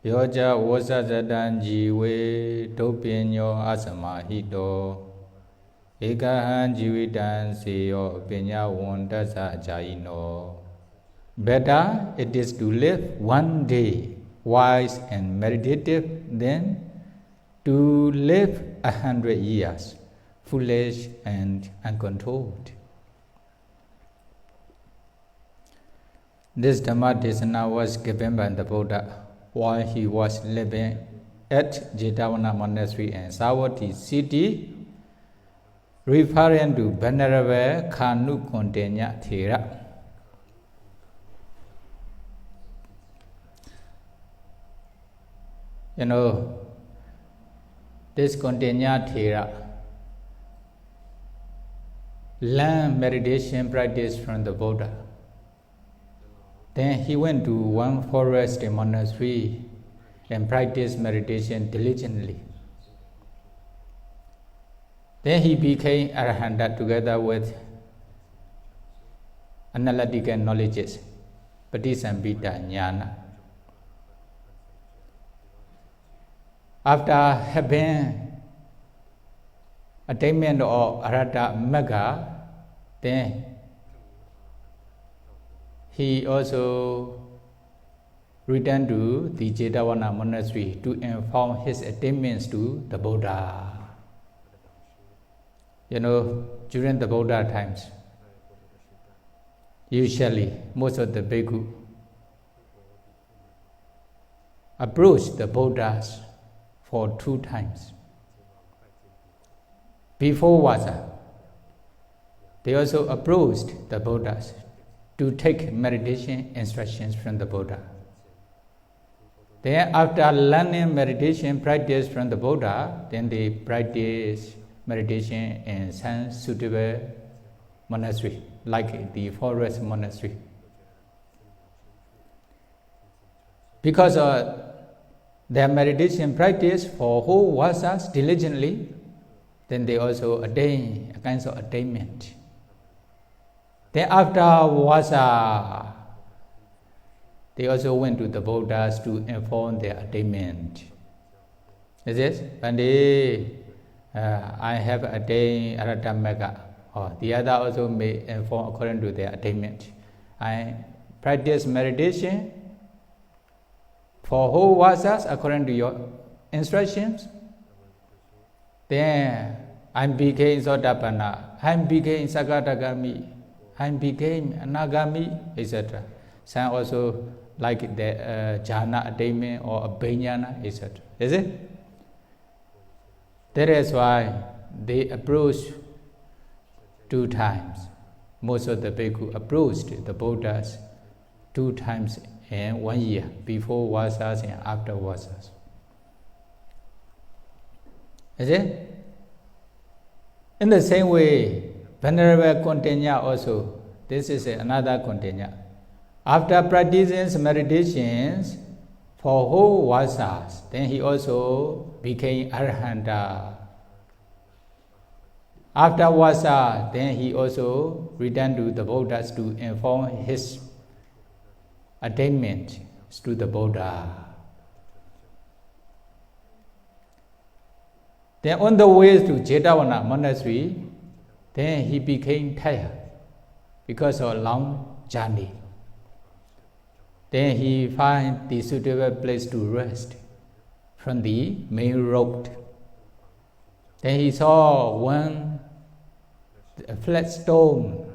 Yoja wasa zadan jiwe dopinyo asamahito. Ekahan jiwidan seyo pinya wondasa jaino. Better it is to live one day wise and meditative than to live 100 years foolish and uncontrolled. This Dhamma Desana was given by the Buddha while he was living at Jetavana Monastery in Savatthi city, referring to Venerable Khanu Kontenya Thera. You know, this Kontenya Thera learned meditation practice from the Buddha. Then he went to one forest monastery and practiced meditation diligently. Then he became Arahanta together with analytical knowledges, Patisambhita Jnana. After having attainment of Arhata Magga, then he also returned to the Jetavana monastery to inform his attainments to the Buddha. You know, during the Buddha times, usually most of the bhikkhu approached the Buddhas for 2 times. Before Vasa, they also approached the Buddhas to take meditation instructions from the Buddha. Then after learning meditation practice from the Buddha, then they practice meditation in some suitable monastery, like the forest monastery. Because of their meditation practice for whole vasas diligently, then they also attain a kind of attainment. Then after Vasa, they also went to the Buddhas to inform their attainment. Is it? Bande, I have attained Arhata Magga. Or the other also may inform according to their attainment. I practice meditation for whole vasas according to your instructions. Then I became Sotapanna, I became Sakadagami, I became Anagami, etc. Some also like the jhana attainment or abhiññana, etc. Is it? That is why they approached 2 times. Most of the bhikkhu approached the Buddhas 2 times in 1 year, before vasas and after vasas. Is it? In the same way, Venerable Kontenya also, this is another Kontenya. After practicing meditations for whole vasas, then he also became Arahanta. After Vasa, then he also returned to the Buddhas to inform his attainment to the Buddha. Then on the way to Jetavana monastery, then he became tired because of a long journey. Then he found the suitable place to rest from the main road. Then he saw one flat stone,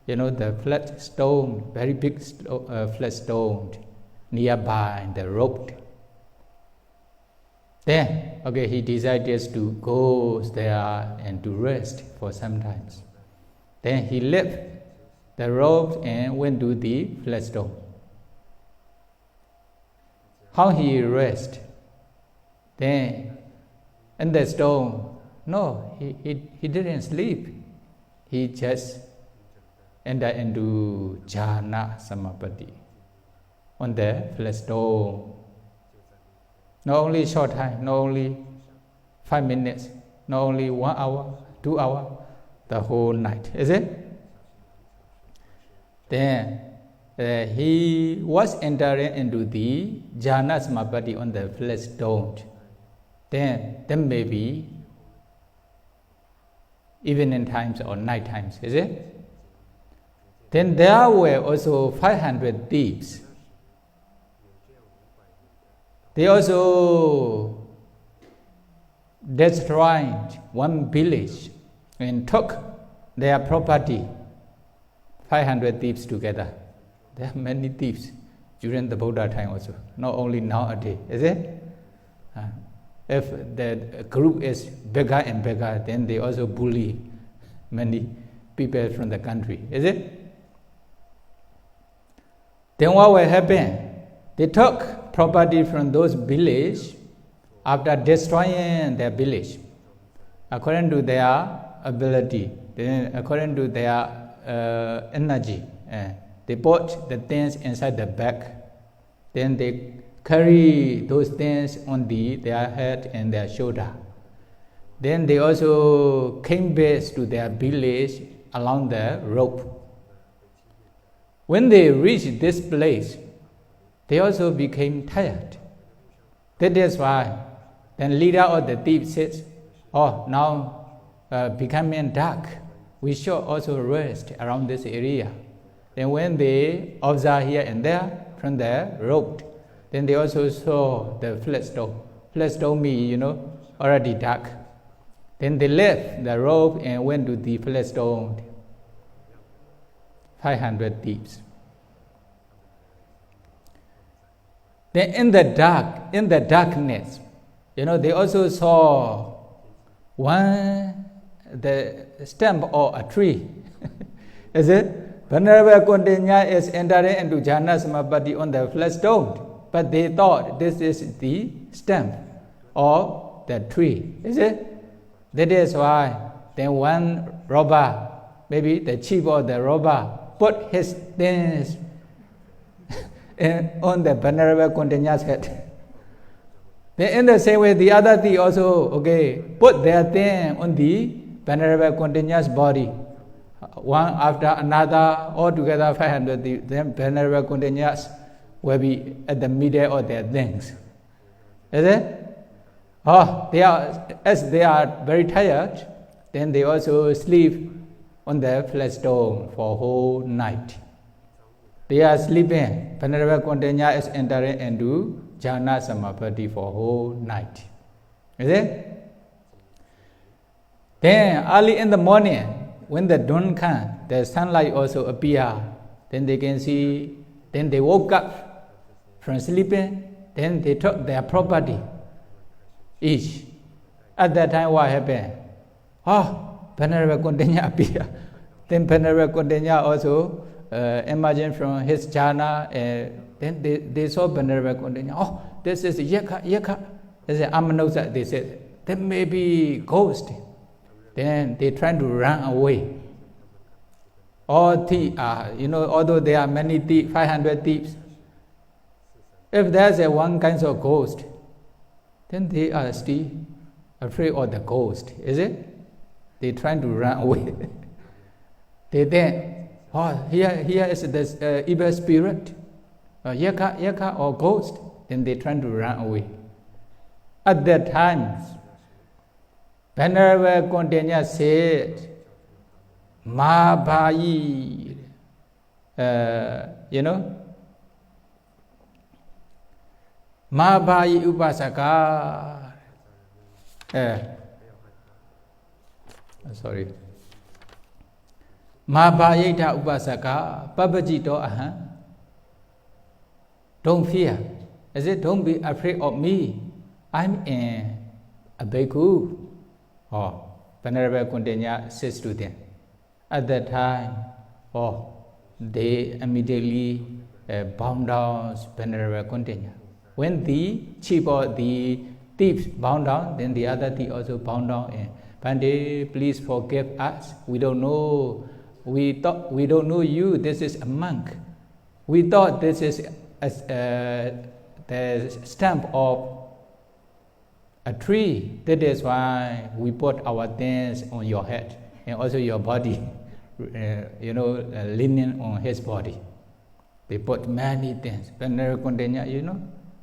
you know, the flat stone, very big flat stone nearby the road. Then, okay, he decided to go there and to rest for some time. Then he left the road and went to the flat stone. How he rest? Then, in the stone, no, he didn't sleep. He just entered into jhana samapatti on the flat stone. Not only short time, not only 5 minutes, not only 1 hour, 2 hours, the whole night. Is it? Then, he was entering into the jhana samapatti on the flesh stone. Then maybe evening times or night times, is it? Then there were also 500 thieves. They also destroyed one village and took their property, 500 thieves together. There are many thieves during the Buddha time also, not only nowadays, is it? If the group is bigger and bigger, then they also bully many people from the country, is it? Then what will happen? They took property from those villages after destroying their village, according to their ability, then according to their energy. They put the things inside the bag. Then they carry those things on their head and their shoulder. Then they also came back to their village along the rope. When they reached this place, they also became tired. That is why then leader of the thieves says, "Oh, now becoming dark, we should also rest around this area." Then when they observe here and there from the rope, then they also saw the flat stone. Flat stone means, already dark. Then they left the rope and went to the flat stone. 500 thieves. Then in the darkness, they also saw the stem of a tree. Is it? Venerable Kondinya is entering into jhana samapatti on the flat stone. But they thought this is the stem of the tree, is it? That is why then one robber, maybe the chief of the robber, put his things on the Venerable Kondinya's head. Then in the same way, the other thief also, put their thing on the Venerable Kondinya's body. One after another, altogether 500 thieves. Then Venerable Kondinya's will be at the middle of their things. Is it? As they are very tired, then they also sleep on the flat stone for a whole night. They are sleeping. Venerable Kondinya is entering into jhana samapatti for a whole night. Is it? Then early in the morning, when the dawn comes, the sunlight also appears. Then they can see. Then they woke up from sleeping, then they took their property each. At that time, what happened? Venerable Kondinya appeared. Then Venerable Kondinya also emerged from his jhana, and then they saw Venerable Kondinya. This is Yaka. This is Amanosa. They said, there may be ghost. Then they tried to run away. All thieves are, although there are many thieves, 500 thieves, if there's one kind of ghost, then they are still afraid of the ghost, is it? They trying to run away. They think, here is this evil spirit, yaka or ghost. Then they trying to run away. At that time, Venerable Kondinya said, Mabhayi, Mabhayi upasaka. Mabhayita upasaka. Babajito aham. Don't fear. Is it? Don't be afraid of me. I'm a bhikkhu. Venerable Kondinya says to them. At that time, they immediately bound down Venerable Kondinya. When the chief of the thieves bound down, then the other thief also bound down. And Pandey, please forgive us. We don't know. We don't know you. This is a monk. We thought this is the stamp of a tree. That is why we put our things on your head and also your body, linen on his body. They put many things. Venerable Kondenya,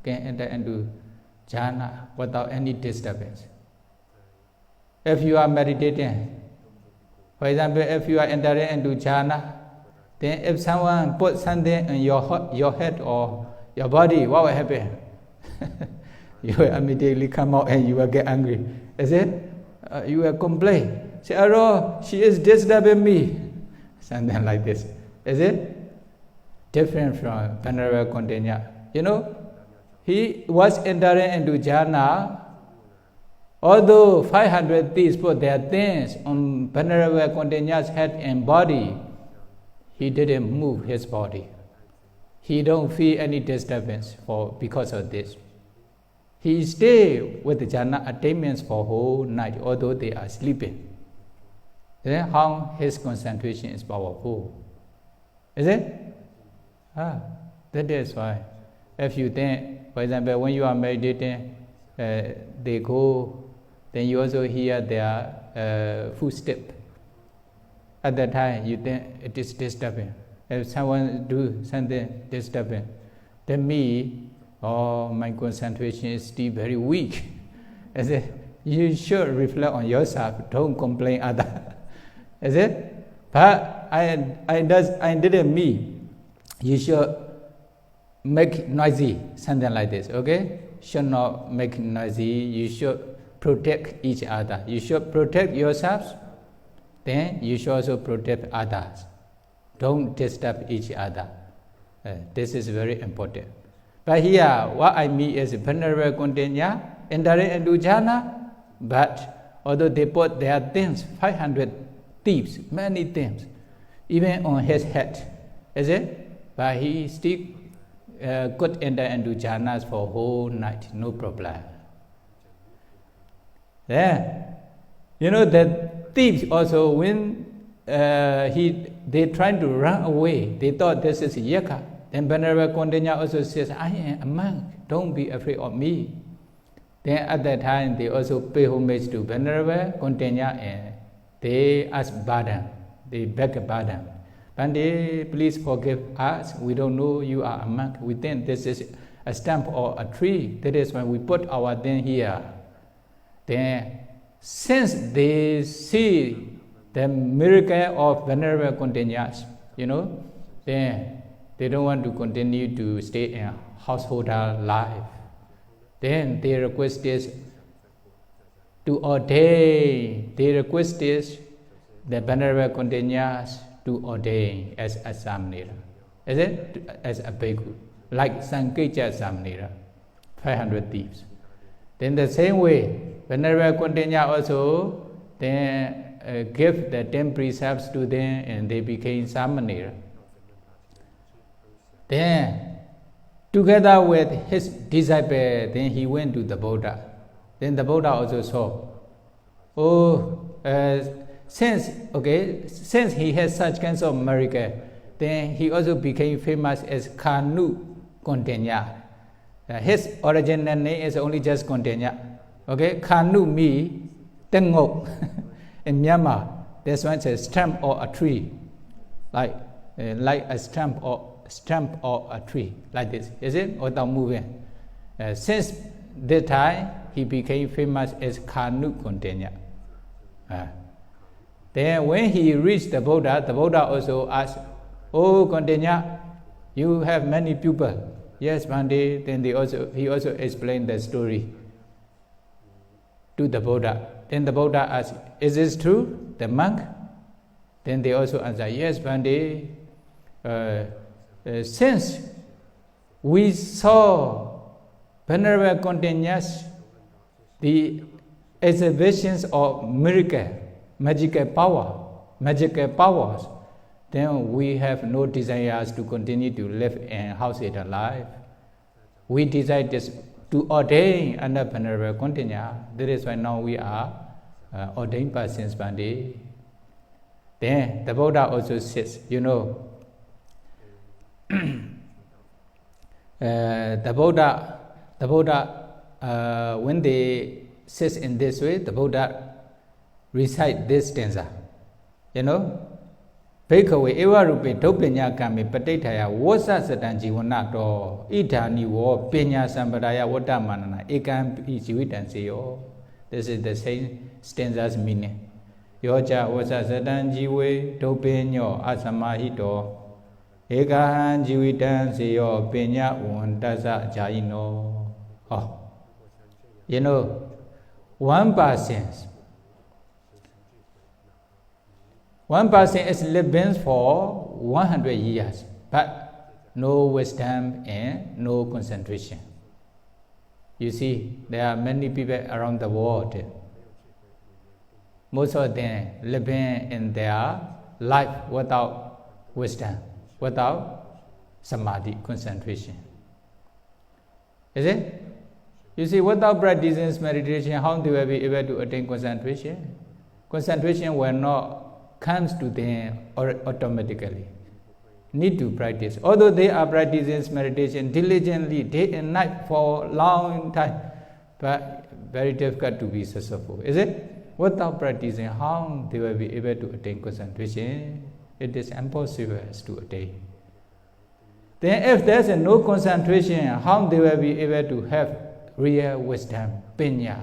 can enter into jhana without any disturbance. If you are meditating, for example, if you are entering into jhana, then if someone puts something in your head or your body, what will happen? You will immediately come out and you will get angry. Is it? You will complain. Say, oh, she is disturbing me. Something like this. Is it? Different from Venerable Kondenya. He was entering into jhana. Although 500 thieves put their things on Venerable Kondenya's head and body, he didn't move his body. He don't feel any disturbance because of this. He stayed with the jhana attainments for whole night, although they are sleeping. Then how his concentration is powerful. Is it? That is why. If you think, for example, when you are meditating, they go, then you also hear their footstep. At that time, you think it is disturbing. If someone do something disturbing, then my concentration is still very weak. Is it? You should reflect on yourself. Don't complain others. Is it? But I didn't mean. You should make noisy, something like this. Okay? Should not make noisy. You should protect each other. You should protect yourselves. Then you should also protect others. Don't disturb each other. This is very important. But here, what I mean is Venerable Kondenya entering into jhana, but although they put their things, 500 thieves, many things, even on his head, is it? But he still could enter into jhanas for whole night, no problem. Then, the thieves also, when they trying to run away, they thought this is Yaka. Then Venerable Kondenya also says, I am a monk, don't be afraid of me. Then at that time, they also pay homage to Venerable Kondenya and they ask pardon, they beg pardon. Bhante, please forgive us, we don't know you are a monk. We think this is a stump or a tree. That is when we put our thing here. Then, since they see the miracle of Venerable Kondenya, then they don't want to continue to stay in householder life. Then they request this to ordain. They request this, the Venerable Kondenya to ordain as a Samnera. Is it? As a bhikkhu. Like Sankheja Samnera, 500 thieves. Then the same way, Venerable Kondenya also then give the 10 precepts to them and they became Samanera. Then, together with his disciple, then he went to the Buddha. Then the Buddha also saw, since he has such kinds of miracle, then he also became famous as Kanu Kondenya. His original name is only just Kondenya. Okay, Kanu means Tengok. In Myanmar, this one is a stump or a tree, like a stump or a tree, like this. Is it? Without moving. Since that time, he became famous as Kanu Kondenya. Then when he reached the Buddha also asked, "Oh Kondenya, you have many pupils." Yes, Bhante. Then he also explained the story to the Buddha. Then the Buddha asked, "Is this true, the monk?" Then they also answered, "Yes, Bhante. Since we saw Venerable Kondenya's the exhibitions of magical powers, then we have no desires to continue to live in householder life. We desire this to ordain under Venerable Kondenya. That is why now we are ordained persons, Bhante." Then the Buddha also says, the Buddha, when they sit in this way, the Buddha recite this stanza. Bhikkhave eva rupe dhopinya kami patithaya wasa satan jivana to idhani wo pinya sampadaya vatamanana ekam jivitan seyo. This is the same stanza's meaning. Yoja wasa satan jive dhopinyo asamahito ekahan jivitan seyo pinya uantasa jayino. Oh, you know, 1% is living for 100 years, but no wisdom and no concentration. You see, there are many people around the world. Most of them living in their life without wisdom, without samadhi, concentration. Is it? You see, without practicing meditation, how they will be able to attain concentration? Concentration will not comes to them automatically. Need to practice. Although they are practicing meditation diligently, day and night for a long time, but very difficult to be successful. Is it? Without practicing, how they will be able to attain concentration? It is impossible to attain. Then if there is no concentration, how they will be able to have real wisdom, pinya.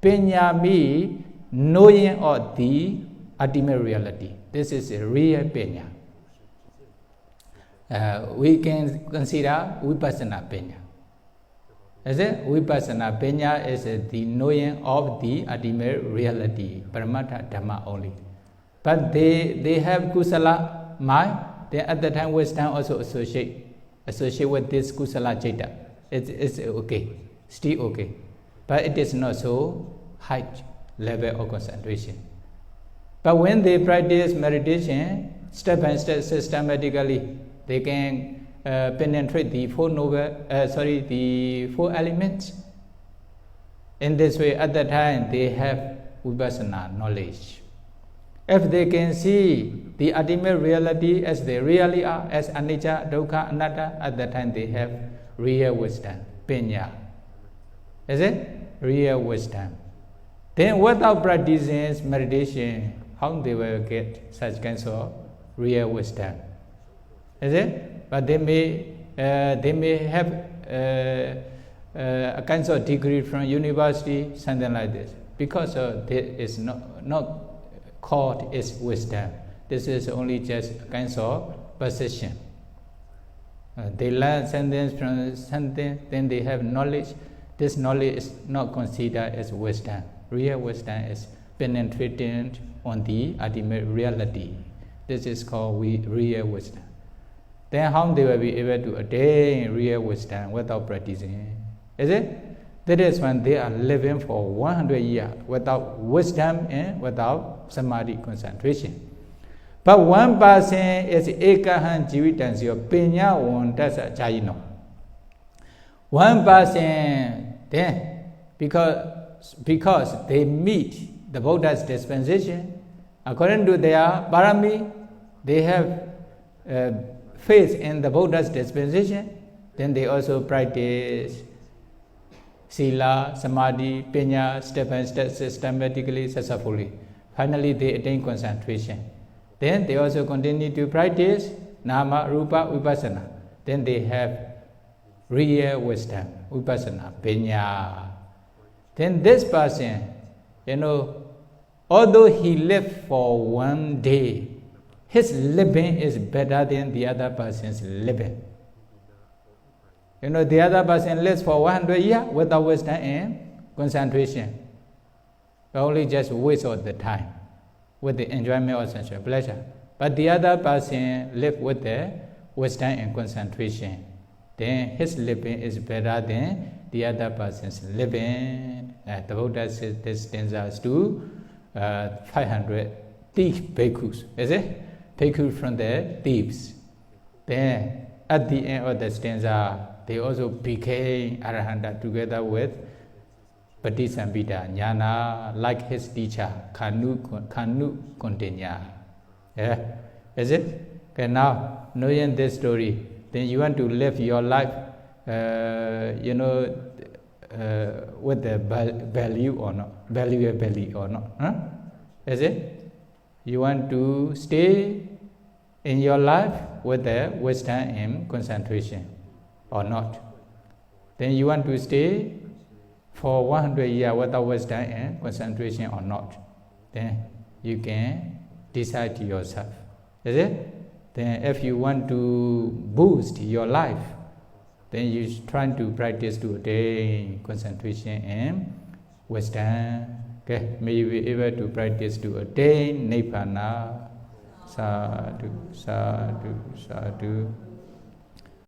Pinya means knowing of the ultimate reality. This is a real pinya. We can consider vipassana pinya. Is it? Vipassana pinya is the knowing of the ultimate reality, paramattha dhamma only. But they have kusala mind. Then at the time wisdom also associate with this kusala citta. It's okay, still okay. But it is not so high level of concentration. But when they practice meditation, step by step, systematically, they can penetrate the the four elements. In this way, at that time, they have vipassana knowledge. If they can see the ultimate reality as they really are, as anicca, dukkha, anatta, at that time they have real wisdom, pinya. Is it? Real wisdom. Then without practicing meditation, how they will get such kinds of real wisdom? Is it? But they may have a kind of degree from university, something like this, because there is not called as wisdom. This is only just a kind of possession. They learn something from something, then they have knowledge. This knowledge is not considered as wisdom. Real wisdom is penetrating on the ultimate reality. This is called real wisdom. Then how they will be able to attain real wisdom without practicing? Is it? That is when they are living for 100 years without wisdom and without samadhi concentration. But 1% is ekahan jivitansiyo pinya wantasa jayino. 1% then because they meet the Buddha's dispensation, according to their parami, they have faith in the Buddha's dispensation, then they also practice sila, samadhi, pinya, step by step, systematically, successfully. Finally, they attain concentration. Then they also continue to practice nama, rupa, vipassana. Then they have real wisdom, vipassana, pinya. Then this person, although he lived for 1 day, his living is better than the other person's living. The other person lives for 100 years without wisdom and concentration. Only just waste of the time with the enjoyment of sensual pleasure. But the other person lives with the wisdom and concentration. Then his living is better than the other person's living. The Buddha says this stanza to 500 thief bhikkhus. Is it? Bhikkhus from the thieves. Then at the end of the stanza, they also became arahanta together with Patisambhita Jnana, like his teacher, Kanu Kontinya. Yeah? Is it? Okay, now, knowing this story, then you want to live your life, with the value or not, valuability or not. Huh? Is it? You want to stay in your life with the wisdom and concentration or not. Then you want to stay for 100 years without wisdom and concentration or not. Then you can decide yourself. Is it? Then if you want to boost your life, then you try to practice to attain concentration and wisdom. Okay, may you be able to practice to attain Nibbana. Sadhu, sadhu, sadhu.